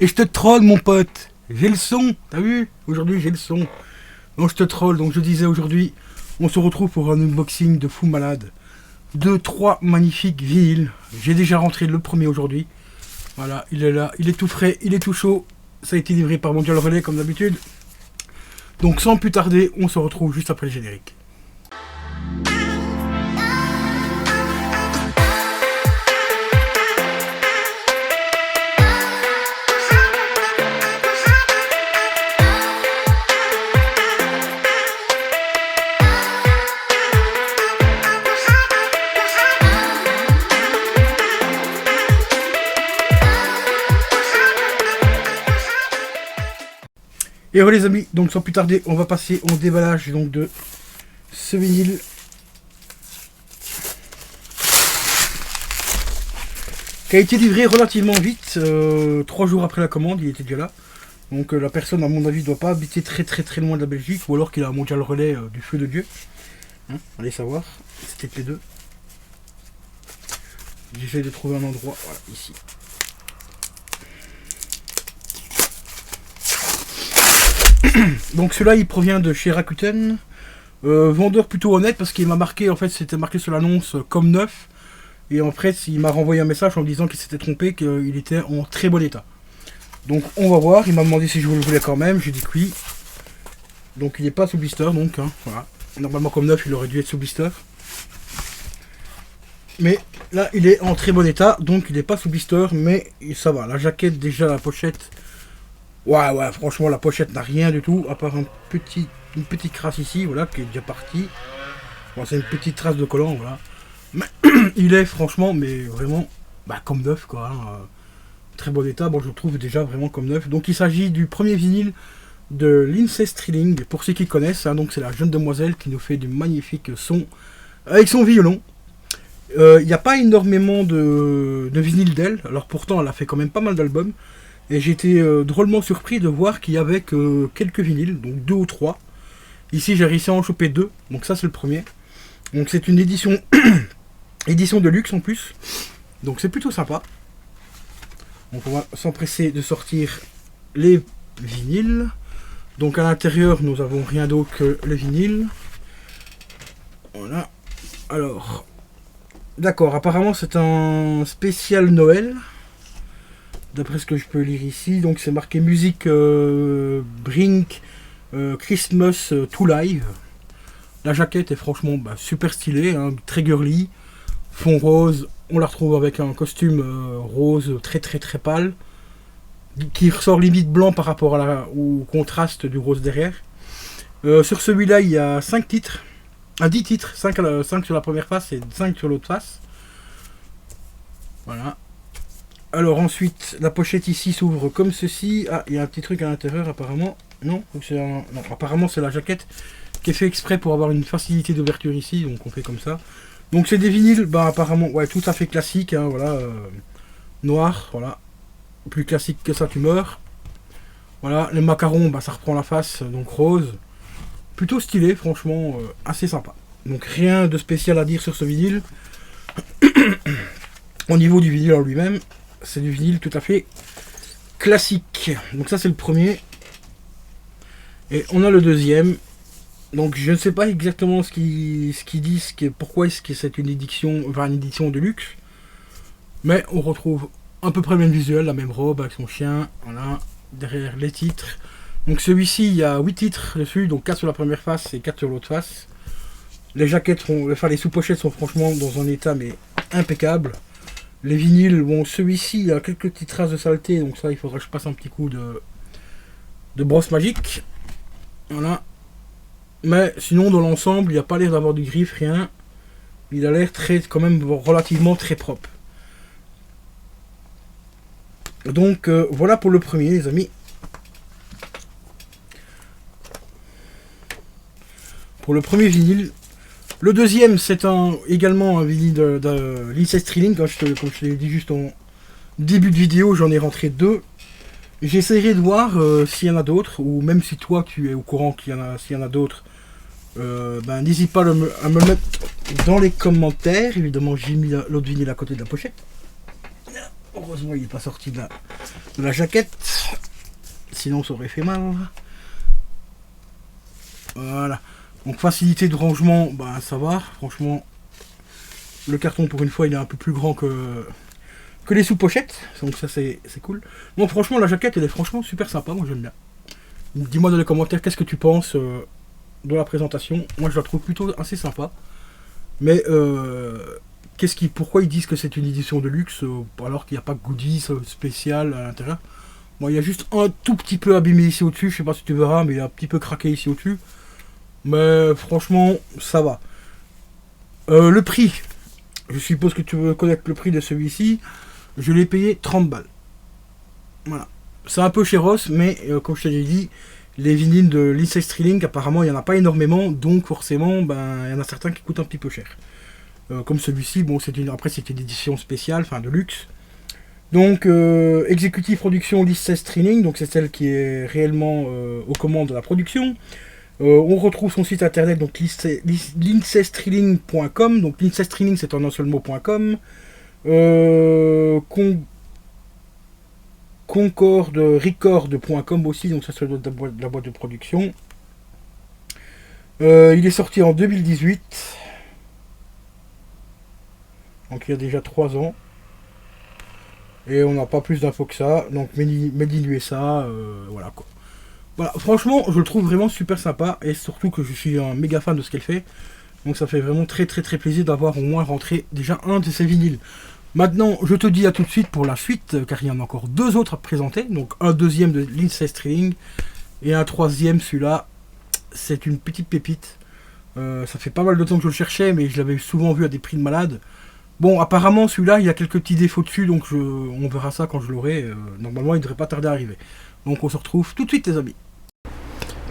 Et je te troll, mon pote. J'ai le son, t'as vu? Aujourd'hui, j'ai le son. Donc, je te troll. Donc, je disais aujourd'hui, on se retrouve pour un unboxing de fou malade. 3 magnifiques vinyles. J'ai déjà rentré le premier aujourd'hui. Voilà, il est là. Il est tout frais, il est tout chaud. Ça a été livré par Mondial Relais, comme d'habitude. Donc, sans plus tarder, on se retrouve juste après le générique. Et voilà les amis, donc sans plus tarder, on va passer au déballage donc de ce vinyle. Qui a été livré relativement vite, 3 jours après la commande, il était déjà là. Donc la personne à mon avis doit pas habiter très loin de la Belgique, ou alors qu'il a un Mondial Relais du feu de Dieu. Hein, allez savoir, c'était que les deux. J'essaie de trouver un endroit, voilà, ici. Donc celui-là il provient de chez Rakuten, vendeur plutôt honnête parce qu'il m'a marqué, en fait c'était marqué sur l'annonce comme neuf, et en fait il m'a renvoyé un message en me disant qu'il s'était trompé, qu'il était en très bon état. Donc on va voir, il m'a demandé si je le voulais quand même, j'ai dit que oui. Donc il n'est pas sous blister, donc hein, voilà. Normalement comme neuf il aurait dû être sous blister. Mais là il est en très bon état, donc il n'est pas sous blister, mais ça va. La jaquette déjà, la pochette... Ouais, franchement, la pochette n'a rien du tout, à part une petite trace ici, voilà, qui est déjà partie. Bon, c'est une petite trace de collant, voilà. Mais il est franchement, mais vraiment, comme neuf, quoi. Hein, très bon état, bon, je le trouve déjà vraiment comme neuf. Donc, il s'agit du premier vinyle de Lindsey Stirling, pour ceux qui connaissent. Hein, donc, c'est la jeune demoiselle qui nous fait du magnifique son avec son violon. Il n'y a pas énormément de vinyle d'elle, alors pourtant, elle a fait quand même pas mal d'albums. Et j'ai été drôlement surpris de voir qu'il y avait que quelques vinyles, donc 2 ou 3. Ici j'ai réussi à en choper 2, donc ça c'est le premier. Donc c'est une édition édition de luxe en plus, donc c'est plutôt sympa. Donc on va s'empresser de sortir les vinyles. Donc à l'intérieur nous avons rien d'autre que le vinyle. Voilà. Alors, d'accord, apparemment c'est un spécial Noël. D'après ce que je peux lire ici, donc c'est marqué musique Brink Christmas to Live. La jaquette est franchement super stylée, hein, très girly, fond rose. On la retrouve avec un costume rose très pâle, qui ressort limite blanc par rapport au contraste du rose derrière. Sur celui-là, il y a 5 titres, 10 titres, 5 sur la première face et 5 sur l'autre face. Voilà. Alors ensuite, la pochette ici s'ouvre comme ceci. Ah, il y a un petit truc à l'intérieur apparemment. Non, non, apparemment c'est la jaquette qui est fait exprès pour avoir une facilité d'ouverture ici. Donc on fait comme ça. Donc c'est des vinyles, apparemment, ouais, tout à fait classique. Hein, voilà, noir, voilà. Plus classique que ça, tu meurs. Voilà, les macarons, ça reprend la face, donc rose. Plutôt stylé, franchement, assez sympa. Donc rien de spécial à dire sur ce vinyle. Au niveau du vinyle en lui-même, c'est du vinyle tout à fait classique. Donc ça c'est le premier. Et on a le deuxième. Donc je ne sais pas exactement ce qu'ils disent, pourquoi est-ce que c'est une édition de luxe. Mais on retrouve à peu près le même visuel, la même robe avec son chien. Voilà, derrière les titres. Donc celui-ci, il y a 8 titres dessus, donc 4 sur la première face et 4 sur l'autre face. Les jaquettes, les sous-pochettes sont franchement dans un état mais impeccable. Les vinyles, bon, celui-ci, il y a quelques petites traces de saleté, donc ça, il faudra que je passe un petit coup de brosse magique. Voilà. Mais sinon, dans l'ensemble, il n'y a pas l'air d'avoir du griffe, rien. Il a l'air quand même relativement très propre. Donc, voilà pour le premier, les amis. Pour le premier vinyle. Le deuxième, c'est également un vinyle de Lindsey Stirling, comme je te l'ai dit juste en début de vidéo, j'en ai rentré 2. J'essaierai de voir s'il y en a d'autres, ou même si toi tu es au courant s'il y en a d'autres, n'hésite pas à me le mettre dans les commentaires. Évidemment, j'ai mis l'autre vinyle à côté de la pochette. Heureusement il n'est pas sorti de la jaquette. Sinon ça aurait fait mal. Voilà. Donc facilité de rangement, bah ça va. Franchement, le carton pour une fois il est un peu plus grand que les sous-pochettes. Donc ça c'est cool. Bon franchement la jaquette elle est franchement super sympa, moi j'aime bien. Dis-moi dans les commentaires qu'est-ce que tu penses de la présentation. Moi je la trouve plutôt assez sympa. Mais pourquoi ils disent que c'est une édition de luxe alors qu'il n'y a pas de goodies spécial à l'intérieur. Bon, il y a juste un tout petit peu abîmé ici au-dessus, je sais pas si tu verras, mais il est un petit peu craqué ici au-dessus. Mais franchement, ça va. Le prix, je suppose que tu veux connaître le prix de celui-ci. Je l'ai payé 30 balles. Voilà. C'est un peu chéros, mais comme je te l'ai dit, les vinyles de Lindsay Stirling, apparemment, il n'y en a pas énormément, donc forcément, ben, il y en a certains qui coûtent un petit peu cher. Comme celui-ci, bon, après c'est une édition spéciale, enfin de luxe. Donc, Executive Production Lindsay Stirling, donc c'est celle qui est réellement aux commandes de la production. On retrouve son site internet, donc lindsaystriling.com, donc Lindsay Stirling c'est en un seul mot.com. Concordrecord.com aussi, donc ça c'est de la boîte de production. Il est sorti en 2018. Donc il y a déjà 3 ans. Et on n'a pas plus d'infos que ça. Donc Made in USA, voilà quoi. Voilà, franchement, je le trouve vraiment super sympa. Et surtout que je suis un méga fan de ce qu'elle fait. Donc ça fait vraiment très très très plaisir d'avoir au moins rentré déjà un de ces vinyles. Maintenant, je te dis à tout de suite pour la suite, car il y en a encore 2 autres à présenter. Donc un deuxième de Lindsay Stirling et un troisième, celui-là, c'est une petite pépite. Ça fait pas mal de temps que je le cherchais, mais je l'avais souvent vu à des prix de malade. Bon, apparemment, celui-là, il y a quelques petits défauts dessus, donc on verra ça quand je l'aurai. Normalement, il ne devrait pas tarder à arriver. Donc on se retrouve tout de suite, les amis.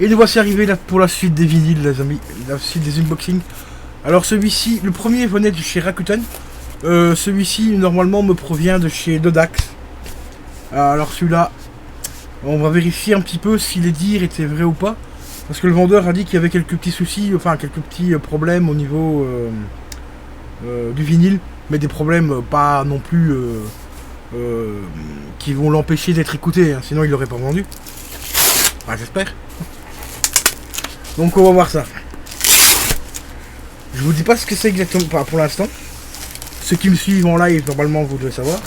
Et nous voici arrivés là pour la suite des vinyles, les amis. La suite des unboxings. Alors celui-ci, le premier venait de chez Rakuten. Celui-ci, normalement, me provient de chez Dodax. Alors celui-là, on va vérifier un petit peu si les dires étaient vrais ou pas. Parce que le vendeur a dit qu'il y avait quelques petits soucis, enfin quelques petits problèmes au niveau du vinyle. Mais des problèmes pas non plus qui vont l'empêcher d'être écouté. Hein, sinon, il l'aurait pas vendu. Enfin, j'espère. Donc on va voir ça. Je vous dis pas ce que c'est exactement pour l'instant. Ceux qui me suivent en live, normalement, vous devez savoir.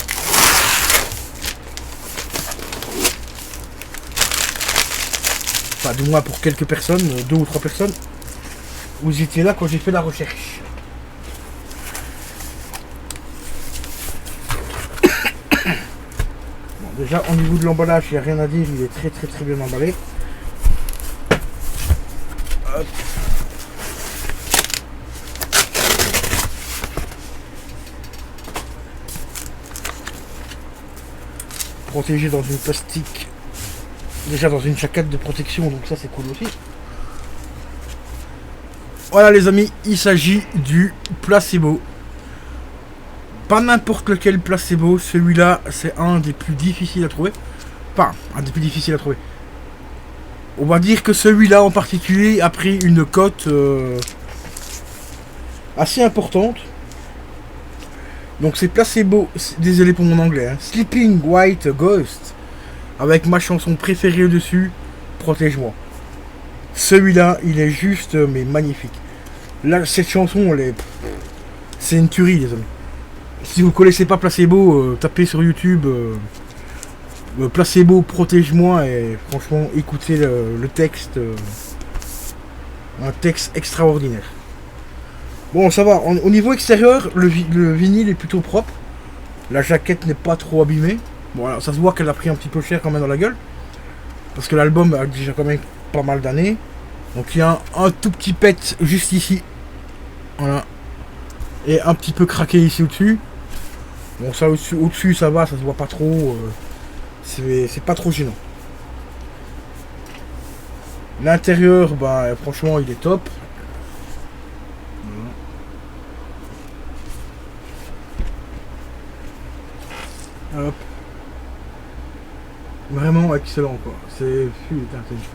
Enfin, du moins pour quelques personnes, 2 ou 3 personnes. Vous étiez là quand j'ai fait la recherche. Bon, déjà, au niveau de l'emballage, il n'y a rien à dire. Il est très très très bien emballé. Hop. Protégé dans une plastique, déjà dans une jaquette de protection, donc ça c'est cool aussi. Voilà les amis, il s'agit du placebo. Pas n'importe lequel placebo, celui-là c'est un des plus difficiles à trouver. Enfin, un des plus difficiles à trouver. On va dire que celui-là en particulier a pris une cote assez importante. Donc c'est Placebo, désolé pour mon anglais, hein, Sleeping White Ghost, avec ma chanson préférée dessus, Protège-moi. Celui-là, il est juste, mais magnifique. Là, cette chanson, c'est une tuerie, les amis. Si vous connaissez pas Placebo, tapez sur YouTube Placebo, Protège-moi, et franchement, écoutez le texte, un texte extraordinaire. Bon, ça va. Au niveau extérieur, le vinyle est plutôt propre. La jaquette n'est pas trop abîmée. Bon, alors, ça se voit qu'elle a pris un petit peu cher quand même dans la gueule. Parce que l'album a déjà quand même pas mal d'années. Donc il y a un tout petit pet juste ici. Voilà. Et un petit peu craqué ici au-dessus. Bon, ça au-dessus, ça va, ça se voit pas trop. C'est pas trop gênant. L'intérieur, bah franchement, il est top. Hop. Vraiment excellent quoi. C'est une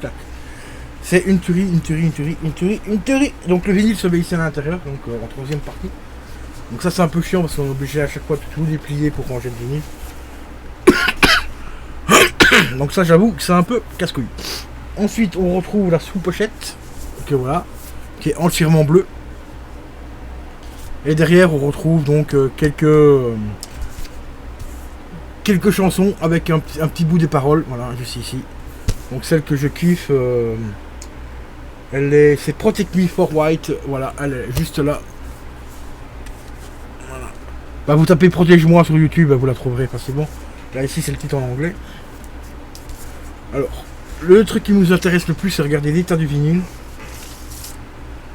claque. C'est une tuerie, une tuerie, une tuerie, une tuerie, une tuerie. Donc le vinyle se met ici à l'intérieur, donc en troisième partie. Donc ça c'est un peu chiant parce qu'on est obligé à chaque fois de tout déplier pour ranger le vinyle. Donc ça j'avoue que c'est un peu casse-couille. Ensuite on retrouve la sous-pochette, que voilà, qui est entièrement bleue. Et derrière on retrouve donc quelques chansons avec un petit bout des paroles, voilà, juste ici. Donc celle que je kiffe, c'est Protect Me for White, voilà, elle est juste là. Voilà. Bah vous tapez Protège-moi sur YouTube, bah, vous la trouverez facilement. Là ici c'est le titre en anglais. Alors, le truc qui nous intéresse le plus, c'est regarder l'état du vinyle.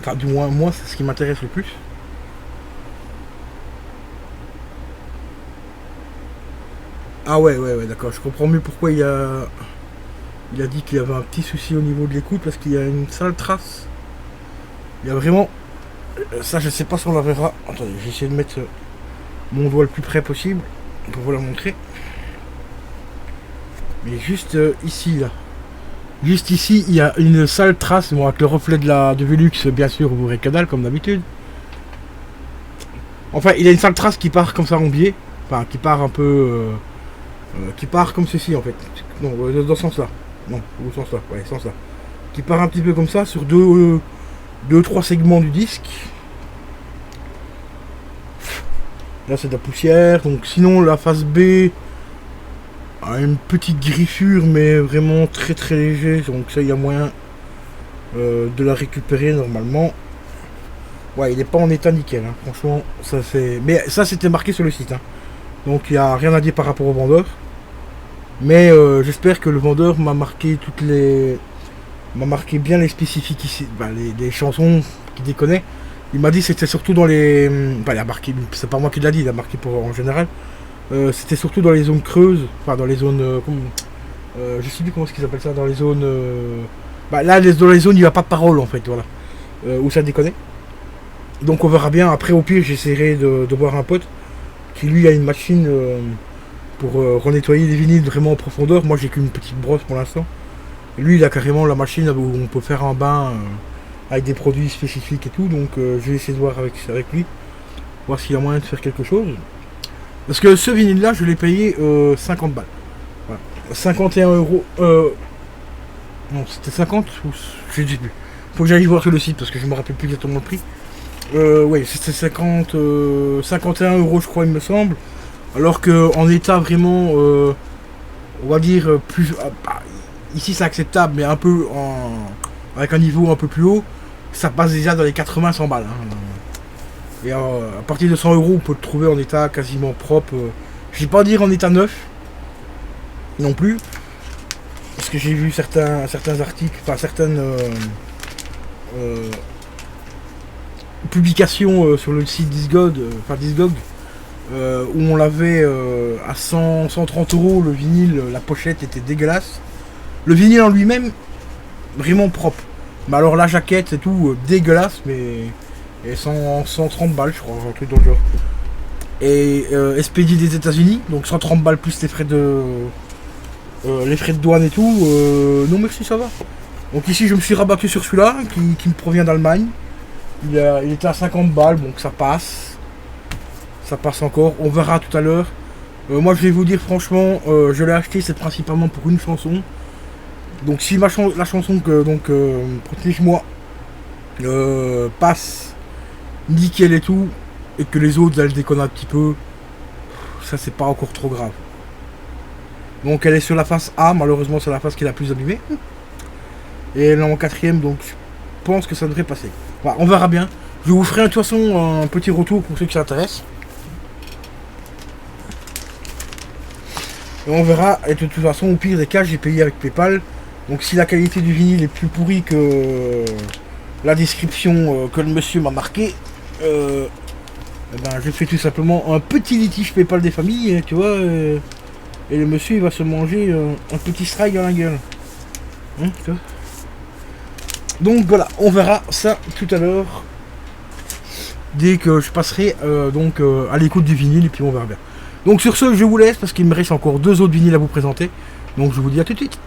Enfin du moins moi c'est ce qui m'intéresse le plus. Ah ouais, d'accord, je comprends mieux pourquoi il a dit qu'il y avait un petit souci au niveau de l'écoute, parce qu'il y a une sale trace. Il y a vraiment... Ça, je sais pas si on la verra. Attendez, j'ai essayé de mettre mon doigt le plus près possible pour vous la montrer. Mais juste ici, là. Juste ici, il y a une sale trace, bon, avec le reflet de Velux, bien sûr, vous verrez que dalle, comme d'habitude. Enfin, il y a une sale trace qui part comme ça en biais. Enfin, qui part un peu... qui part comme ceci, en fait. Non, dans ce sens-là. Non, au sens là, ouais, sens là. Qui part un petit peu comme ça sur deux, trois segments du disque. Là c'est de la poussière. Donc sinon la face B a une petite griffure, mais vraiment très très léger. Donc ça il y a moyen de la récupérer normalement. Ouais, il n'est pas en état nickel, hein. Franchement, ça c'est. Mais ça c'était marqué sur le site, hein. Donc il n'y a rien à dire par rapport au vendeur. Mais j'espère que le vendeur m'a marqué bien les spécifiques ici, bah, les chansons qu'il déconnait. Il m'a dit que c'était surtout dans les... Enfin, il a marqué, c'est pas moi qui l'a dit, il a marqué en général. C'était surtout dans les zones creuses, enfin dans les zones... je sais plus comment ils appellent ça, dans les zones... Bah là, dans les zones, il n'y a pas de parole en fait, voilà. Où ça déconnait. Donc on verra bien, après au pire j'essaierai de voir un pote qui lui a une machine... pour renettoyer les vinyles vraiment en profondeur. Moi j'ai qu'une petite brosse pour l'instant. Lui il a carrément la machine où on peut faire un bain avec des produits spécifiques et tout. Donc je vais essayer de voir avec lui. Voir s'il y a moyen de faire quelque chose. Parce que ce vinyle là je l'ai payé 50 balles. Voilà. 51 euros. Non c'était 50 ou je ne sais plus. Faut que j'aille voir sur le site parce que je me rappelle plus exactement le prix. Oui c'était 51 euros je crois il me semble. Alors que en état vraiment, on va dire plus, ici c'est acceptable, mais un peu avec un niveau un peu plus haut, ça passe déjà dans les 80-100 balles. Hein. Et à partir de 100 euros, on peut le trouver en état quasiment propre. Je vais pas dire en état neuf, non plus, parce que j'ai vu certains articles, enfin certaines publications sur le site Discog, où on l'avait à 130 euros le vinyle, la pochette était dégueulasse. Le vinyle en lui-même, vraiment propre. Mais alors la jaquette et tout, dégueulasse, mais et 130 balles, je crois, un truc dans le genre. Et expédié des États-Unis, donc 130 balles plus les frais de douane et tout. Non merci, ça va. Donc ici je me suis rabattu sur celui-là qui me provient d'Allemagne. Il était à 50 balles, donc ça passe. Ça passe encore, on verra tout à l'heure. Moi je vais vous dire franchement, je l'ai acheté, c'est principalement pour une chanson. Donc si la chanson que Protège-moi passe nickel et tout, et que les autres elles déconnent un petit peu, ça c'est pas encore trop grave. Donc elle est sur la face A, malheureusement c'est la face qui est la plus abîmée. Et elle est en quatrième, donc je pense que ça devrait passer. Voilà, on verra bien. Je vous ferai de toute façon un petit retour pour ceux qui s'intéressent. Et on verra, et de toute façon au pire des cas j'ai payé avec PayPal. Donc si la qualité du vinyle est plus pourrie que la description que le monsieur m'a marqué, eh ben, je fais tout simplement un petit litige PayPal des familles, tu vois, et le monsieur il va se manger un petit strike dans la gueule. Hein, tu vois. Donc voilà, on verra ça tout à l'heure, dès que je passerai à l'écoute du vinyle, et puis on verra bien. Donc sur ce, je vous laisse parce qu'il me reste encore 2 autres vinyles à vous présenter. Donc je vous dis à tout de suite.